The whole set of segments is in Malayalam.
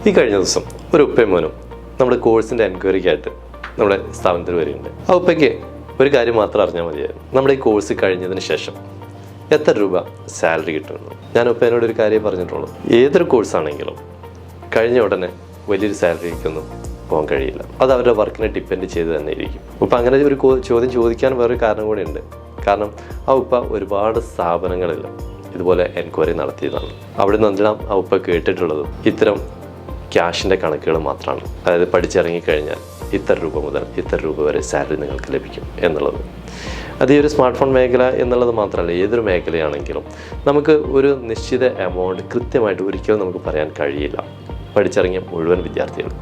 ഈ കഴിഞ്ഞ ദിവസം ഒരു ഉപ്പയും മോനും നമ്മുടെ കോഴ്സിൻ്റെ എൻക്വയറിക്കായിട്ട് നമ്മുടെ സ്ഥാപനത്തിൽ വരികയുണ്ട്. ആ ഉപ്പയ്ക്ക് ഒരു കാര്യം മാത്രം അറിഞ്ഞാൽ മതിയായിരുന്നു, നമ്മുടെ ഈ കോഴ്സ് കഴിഞ്ഞതിന് ശേഷം എത്ര രൂപ സാലറി കിട്ടുമെന്ന്. ഞാൻ ഉപ്പേനോട് ഒരു കാര്യം പറഞ്ഞിട്ടുള്ളൂ, ഏതൊരു കോഴ്സാണെങ്കിലും കഴിഞ്ഞ ഉടനെ വലിയൊരു സാലറിക്കൊന്നും പോകാൻ കഴിയില്ല. അത് അവരുടെ വർക്കിനെ ഡിപ്പെൻഡ് ചെയ്ത് തന്നെ ഇരിക്കും. ഉപ്പ അങ്ങനെ ഒരു ചോദ്യം ചോദിക്കാൻ വേറൊരു കാരണം കൂടെ ഉണ്ട്. കാരണം ആ ഉപ്പ ഒരുപാട് സ്ഥാപനങ്ങളിൽ ഇതുപോലെ എൻക്വയറി നടത്തിയതാണ്. അവിടെ നിന്നെല്ലാം ആ ഉപ്പ കേട്ടിട്ടുള്ളത് ഇത്തരം ക്യാഷിൻ്റെ കണക്കുകൾ മാത്രമാണ്. അതായത് പഠിച്ചിറങ്ങിക്കഴിഞ്ഞാൽ ഇത്ര രൂപ മുതൽ ഇത്ര രൂപ വരെ സാലറി നിങ്ങൾക്ക് ലഭിക്കും എന്നുള്ളത്. അത് ഈ ഒരു സ്മാർട്ട് ഫോൺ മേഖല എന്നുള്ളത് മാത്രമല്ല, ഏതൊരു മേഖലയാണെങ്കിലും നമുക്ക് ഒരു നിശ്ചിത എമൗണ്ട് കൃത്യമായിട്ട് ഒരിക്കലും നമുക്ക് പറയാൻ കഴിയില്ല. പഠിച്ചിറങ്ങിയ മുഴുവൻ വിദ്യാർത്ഥികൾ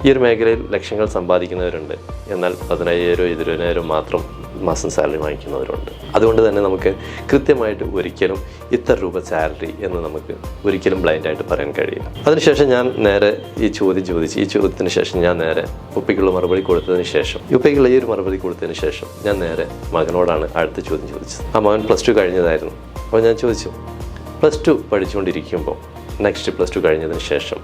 ഈ ഒരു മേഖലയിൽ ലക്ഷങ്ങൾ സമ്പാദിക്കുന്നവരുണ്ട്, എന്നാൽ 10,000 20,000 മാത്രം മാസം സാലറി വാങ്ങിക്കുന്നവരുണ്ട്. അതുകൊണ്ട് തന്നെ നമുക്ക് കൃത്യമായിട്ട് ഒരിക്കലും ഇത്ര രൂപ സാലറി എന്ന് നമുക്ക് ഒരിക്കലും ബ്ലൈൻഡായിട്ട് പറയാൻ കഴിയില്ല. അതിനുശേഷം ഞാൻ നേരെ ഈ ചോദ്യത്തിന് ശേഷം ഞാൻ നേരെ ഉപ്പയ്ക്കുള്ള മറുപടി കൊടുത്തതിന് ശേഷം ഉപ്പയ്ക്കുള്ള ഈ ഒരു മറുപടി കൊടുത്തതിന് ശേഷം ഞാൻ നേരെ മകനോടാണ് അടുത്ത ചോദ്യം ചോദിച്ചത്. ആ മകൻ +2 കഴിഞ്ഞതായിരുന്നു. അപ്പോൾ ഞാൻ ചോദിച്ചു, +2 പഠിച്ചുകൊണ്ടിരിക്കുമ്പോൾ നെക്സ്റ്റ് +2 കഴിഞ്ഞതിന് ശേഷം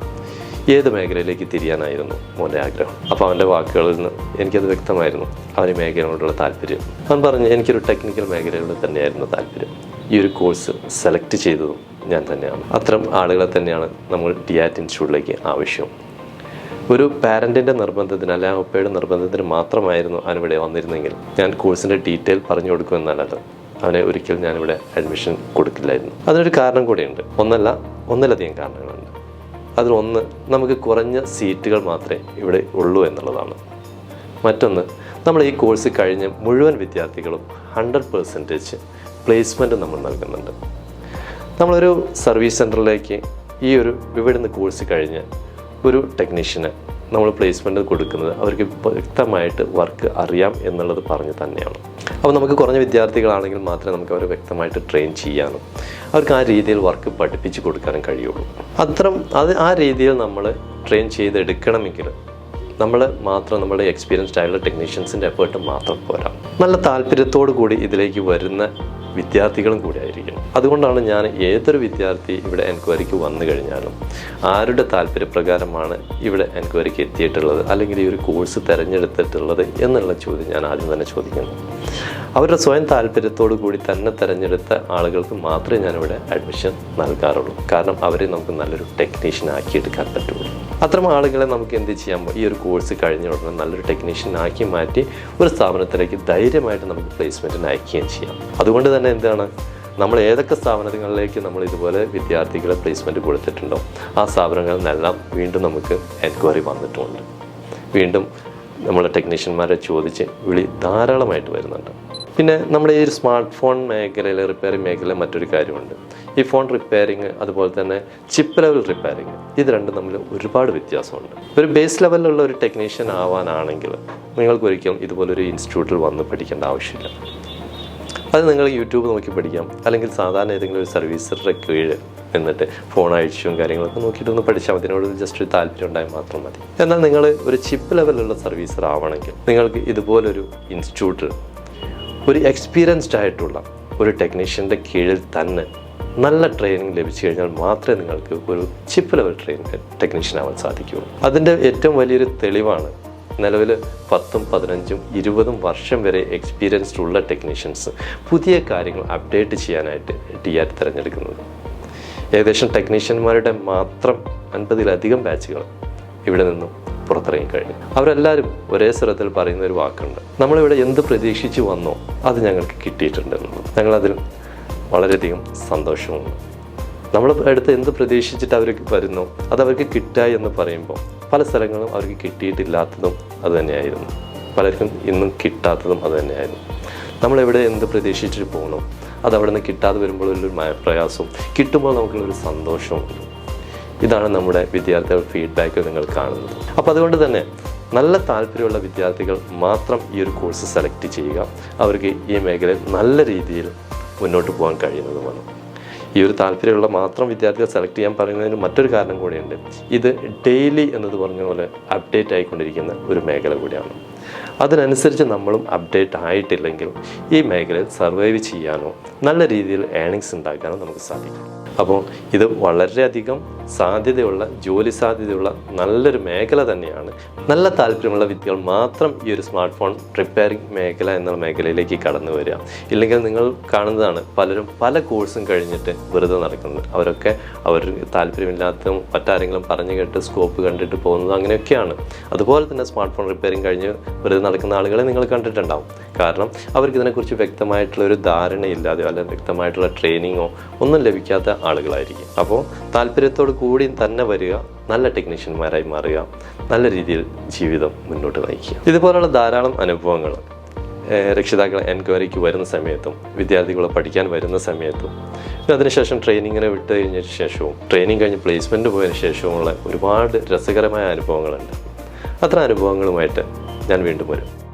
ഏത് മേഖലയിലേക്ക് തിരിയാനായിരുന്നു മോൻ്റെ ആഗ്രഹം? അപ്പോൾ അവൻ്റെ വാക്കുകളിൽ നിന്ന് എനിക്കത് വ്യക്തമായിരുന്നു അവന് മേഖലയോടുള്ള താല്പര്യം. അവൻ പറഞ്ഞു, എനിക്കൊരു ടെക്നിക്കൽ മേഖലയോട് തന്നെയായിരുന്നു താല്പര്യം. ഈ ഒരു കോഴ്സ് സെലക്ട് ചെയ്തതും ഞാൻ തന്നെയാണ്. അത്തരം ആളുകളെ തന്നെയാണ് നമ്മൾ DIAT ഇൻസ്റ്റിറ്റ്യൂട്ടിലേക്ക് ആവശ്യം. ഒരു പാരൻറ്റിൻ്റെ നിർബന്ധത്തിന് അല്ലെങ്കിൽ ഉപ്പയുടെ നിർബന്ധത്തിന് മാത്രമായിരുന്നു അവനിവിടെ വന്നിരുന്നെങ്കിൽ ഞാൻ കോഴ്സിൻ്റെ ഡീറ്റെയിൽ പറഞ്ഞു കൊടുക്കുമെന്നല്ലാതെ അവനെ ഒരിക്കലും ഞാനിവിടെ അഡ്മിഷൻ കൊടുക്കില്ലായിരുന്നു. അതിനൊരു കാരണം കൂടെയുണ്ട്. ഒന്നിലധികം കാരണങ്ങളുണ്ട്. അതിലൊന്ന്, നമുക്ക് കുറഞ്ഞ സീറ്റുകൾ മാത്രമേ ഇവിടെ ഉള്ളൂ എന്നുള്ളതാണ്. മറ്റൊന്ന്, നമ്മൾ ഈ കോഴ്സ് കഴിഞ്ഞ് മുഴുവൻ വിദ്യാർത്ഥികളും 100% പ്ലേസ്മെൻറ്റ് നമ്മൾ നൽകുന്നുണ്ട്. നമ്മളൊരു സർവീസ് സെൻറ്ററിലേക്ക് ഇവിടുന്ന് കോഴ്സ് കഴിഞ്ഞ് ഒരു ടെക്നീഷ്യന് നമ്മൾ പ്ലേസ്മെൻറ്റ് കൊടുക്കുന്നത് അവർക്ക് വ്യക്തമായിട്ട് വർക്ക് അറിയാം എന്നുള്ളത് പറഞ്ഞ് തന്നെയാണ്. അപ്പോൾ നമുക്ക് കുറഞ്ഞ വിദ്യാർത്ഥികളാണെങ്കിൽ മാത്രമേ നമുക്ക് അവരെ വ്യക്തമായിട്ട് ട്രെയിൻ ചെയ്യാനും അവർക്ക് ആ രീതിയിൽ വർക്ക് പഠിപ്പിച്ച് കൊടുക്കാനും കഴിയുള്ളൂ. ആ രീതിയിൽ നമ്മൾ ട്രെയിൻ ചെയ്തെടുക്കണമെങ്കിൽ നമ്മുടെ എക്സ്പീരിയൻസ്ഡ് ആയിട്ടുള്ള ടെക്നീഷ്യൻസിൻ്റെ എഫേർട്ട് മാത്രം പോരാ, നല്ല താല്പര്യത്തോടു കൂടി ഇതിലേക്ക് വരുന്ന വിദ്യാർത്ഥികളും കൂടി ആയിരിക്കണം. അതുകൊണ്ടാണ് ഞാൻ ഏതൊരു വിദ്യാർത്ഥി ഇവിടെ എൻക്വയറിക്ക് വന്നു കഴിഞ്ഞാലും ആരുടെ താല്പര്യപ്രകാരമാണ് ഇവിടെ എൻക്വയറിക്ക് എത്തിയിട്ടുള്ളത് അല്ലെങ്കിൽ ഈ ഒരു കോഴ്സ് തിരഞ്ഞെടുത്തിട്ടുള്ളത് എന്നുള്ള ചോദ്യം ഞാൻ ആദ്യം തന്നെ ചോദിക്കുന്നു. അവരുടെ സ്വയം താല്പര്യത്തോടു കൂടി തന്നെ തിരഞ്ഞെടുത്ത ആളുകൾക്ക് മാത്രമേ ഞാനിവിടെ അഡ്മിഷൻ നൽകാറുള്ളൂ. കാരണം അവരെ നമുക്ക് നല്ലൊരു ടെക്നീഷ്യൻ ആക്കിയെടുക്കാൻ പറ്റുള്ളൂ. അത്തരം ആളുകളെ നമുക്ക് എന്ത് ചെയ്യാൻ, ഈ ഒരു കോഴ്സ് കഴിഞ്ഞ ഉടനെ നല്ലൊരു ടെക്നീഷ്യൻ ആക്കി മാറ്റി ഒരു സ്ഥാപനത്തിലേക്ക് ധൈര്യമായിട്ട് നമുക്ക് പ്ലേസ്മെൻറ്റിന് അയക്കുകയും ചെയ്യാം. അതുകൊണ്ട് തന്നെ എന്താണ്, നമ്മൾ ഏതൊക്കെ സ്ഥാപനങ്ങളിലേക്ക് നമ്മൾ ഇതുപോലെ വിദ്യാർത്ഥികളെ പ്ലേസ്മെൻറ്റ് കൊടുത്തിട്ടുണ്ടോ ആ സ്ഥാപനങ്ങളിൽ നിന്നെല്ലാം വീണ്ടും നമുക്ക് എൻക്വയറി വന്നിട്ടുമുണ്ട്. വീണ്ടും നമ്മളെ ടെക്നീഷ്യന്മാരെ ചോദിച്ച് വിളി ധാരാളമായിട്ട് വരുന്നുണ്ട്. പിന്നെ നമ്മുടെ ഈ ഒരു സ്മാർട്ട് ഫോൺ മേഖലയിൽ, റിപ്പയറിംഗ് മേഖലയിൽ മറ്റൊരു കാര്യമുണ്ട്. ഈ ഫോൺ റിപ്പയറിങ് അതുപോലെ തന്നെ ചിപ്പ് ലെവൽ റിപ്പയറിങ്, ഇത് രണ്ടും തമ്മിൽ ഒരുപാട് വ്യത്യാസമുണ്ട്. ഒരു ബേസ് ലെവലിലുള്ള ഒരു ടെക്നീഷ്യൻ ആവാനാണെങ്കിൽ നിങ്ങൾക്ക് ഒരിക്കലും ഇതുപോലൊരു ഇൻസ്റ്റിറ്റ്യൂട്ടിൽ വന്ന് പഠിക്കേണ്ട ആവശ്യമില്ല. അത് നിങ്ങൾ യൂട്യൂബ് നോക്കി പഠിക്കാം, അല്ലെങ്കിൽ സാധാരണ ഏതെങ്കിലും ഒരു സർവീസറുടെ കീഴിൽ എന്നിട്ട് ഫോൺ അഴിച്ചും കാര്യങ്ങളൊക്കെ നോക്കിയിട്ടൊന്ന് പഠിച്ചാൽ മതി. അതിനോട് ജസ്റ്റ് ഒരു താല്പര്യം ഉണ്ടായാൽ മാത്രം മതി. എന്നാൽ നിങ്ങൾ ഒരു ചിപ്പ് ലെവലിലുള്ള സർവീസർ ആവണമെങ്കിൽ നിങ്ങൾക്ക് ഇതുപോലൊരു ഇൻസ്റ്റിറ്റ്യൂട്ടിൽ ഒരു എക്സ്പീരിയൻസ്ഡ് ആയിട്ടുള്ള ഒരു ടെക്നീഷ്യൻ്റെ കീഴിൽ തന്നെ നല്ല ട്രെയിനിങ് ലഭിച്ചു കഴിഞ്ഞാൽ മാത്രമേ നിങ്ങൾക്ക് ഒരു ചിപ്പ് ലെവൽ ടെക്നീഷ്യൻ ആവാൻ സാധിക്കുകയുള്ളൂ. അതിൻ്റെ ഏറ്റവും വലിയൊരു തെളിവാണ് നിലവിൽ 10, 15, 20 വർഷം വരെ എക്സ്പീരിയൻസ്ഡ് ഉള്ള ടെക്നീഷ്യൻസ് പുതിയ കാര്യങ്ങൾ അപ്ഡേറ്റ് ചെയ്യാനായിട്ട് DIAT തിരഞ്ഞെടുക്കുന്നത്. ഏകദേശം ടെക്നീഷ്യന്മാരുടെ മാത്രം 50-ലധികം ബാച്ചുകൾ ഇവിടെ നിന്നും പുറത്തിറങ്ങിക്കഴിഞ്ഞു. അവരെല്ലാവരും ഒരേ സ്വരത്തിൽ പറയുന്ന ഒരു വാക്കുണ്ട്, നമ്മളിവിടെ എന്ത് പ്രതീക്ഷിച്ച് വന്നോ അത് ഞങ്ങൾക്ക് കിട്ടിയിട്ടുണ്ടെന്നുള്ളത്. ഞങ്ങളതിൽ വളരെയധികം സന്തോഷമുണ്ട്. നമ്മൾ അടുത്ത് എന്ത് പ്രതീക്ഷിച്ചിട്ട് അവർക്ക് വരുന്നു അത് അവർക്ക് കിട്ടുക എന്ന് പറയുമ്പോൾ പല സ്ഥലങ്ങളും അവർക്ക് കിട്ടിയിട്ടില്ലാത്തതും അത് തന്നെയായിരുന്നു. പലർക്കും ഇന്നും കിട്ടാത്തതും അത് തന്നെയായിരുന്നു. നമ്മളെവിടെ എന്ത് പ്രതീക്ഷിച്ചിട്ട് പോകണം, അത് അവിടെ നിന്ന് കിട്ടാതെ വരുമ്പോൾ ഒരു പ്രയാസവും കിട്ടുമ്പോൾ നമുക്കുള്ളൊരു സന്തോഷവും. ഇതാണ് നമ്മുടെ വിദ്യാർത്ഥികൾ ഫീഡ്ബാക്ക് നിങ്ങൾ കാണുന്നത്. അപ്പോൾ അതുകൊണ്ട് തന്നെ നല്ല താല്പര്യമുള്ള വിദ്യാർത്ഥികൾ മാത്രം ഈ ഒരു കോഴ്സ് സെലക്ട് ചെയ്യുക. അവർക്ക് ഈ മേഖലയിൽ നല്ല രീതിയിൽ മുന്നോട്ട് പോകാൻ കഴിയുന്നതുമാണ്. ഈ ഒരു താല്പര്യമുള്ള മാത്രം വിദ്യാർത്ഥികൾ സെലക്ട് ചെയ്യാൻ പറയുന്നതിന് മറ്റൊരു കാരണം കൂടിയുണ്ട്. ഇത് ഡെയിലി എന്നത് പറഞ്ഞ പോലെ അപ്ഡേറ്റ് ആയിക്കൊണ്ടിരിക്കുന്ന ഒരു മേഖല കൂടിയാണ്. അതിനനുസരിച്ച് നമ്മളും അപ്ഡേറ്റ് ആയിട്ടില്ലെങ്കിൽ ഈ മേഖലയിൽ സർവൈവ് ചെയ്യാനോ നല്ല രീതിയിൽ ഏണിങ്സ് ഉണ്ടാക്കാനോ നമുക്ക് സാധിക്കും. അപ്പോൾ ഇത് വളരെയധികം സാധ്യതയുള്ള, ജോലി സാധ്യതയുള്ള നല്ലൊരു മേഖല തന്നെയാണ്. നല്ല താല്പര്യമുള്ള വ്യക്തികൾ മാത്രം ഈ ഒരു സ്മാർട്ട് ഫോൺ റിപ്പയറിംഗ് മേഖല എന്നുള്ള മേഖലയിലേക്ക് കടന്നു വരിക. ഇല്ലെങ്കിൽ നിങ്ങൾ കാണുന്നതാണ് പലരും പല കോഴ്സും കഴിഞ്ഞിട്ട് വെറുതെ നടക്കുന്നത്. അവരൊക്കെ താല്പര്യമില്ലാത്ത മറ്റാരെങ്കിലും പറഞ്ഞു കേട്ട് സ്കോപ്പ് കണ്ടിട്ട് പോകുന്നത് അങ്ങനെയൊക്കെയാണ്. അതുപോലെ തന്നെ സ്മാർട്ട് ഫോൺ റിപ്പയറിംഗ് കഴിഞ്ഞ് വെറുതെ നടക്കുന്ന ആളുകളെ നിങ്ങൾ കണ്ടിട്ടുണ്ടാവും. കാരണം അവർക്ക് ഇതിനെക്കുറിച്ച് വ്യക്തമായിട്ടുള്ള ഒരു ധാരണയില്ലാതെയോ അല്ലെങ്കിൽ വ്യക്തമായിട്ടുള്ള ട്രെയിനിങ്ങോ ഒന്നും ലഭിക്കാത്ത ആളുകളായിരിക്കും. അപ്പോൾ താല്പര്യത്തോട് കൂടി തന്നെ വരിക, നല്ല ടെക്നീഷ്യന്മാരായി മാറുക, നല്ല രീതിയിൽ ജീവിതം മുന്നോട്ട് നയിക്കുക. ഇതുപോലുള്ള ധാരാളം അനുഭവങ്ങൾ രക്ഷിതാക്കൾ എൻക്വയറിക്ക് വരുന്ന സമയത്തും വിദ്യാർത്ഥികൾ പഠിക്കാൻ വരുന്ന സമയത്തും അതിനുശേഷം ട്രെയിനിങ്ങിനെ വിട്ട് കഴിഞ്ഞ ശേഷവും ട്രെയിനിങ് കഴിഞ്ഞ് പ്ലേസ്മെൻറ്റ് പോയതിനു ശേഷവുമുള്ള ഒരുപാട് രസകരമായ അനുഭവങ്ങളുണ്ട്. അത്തരം അനുഭവങ്ങളുമായിട്ട് ഞാൻ വീണ്ടും വരും.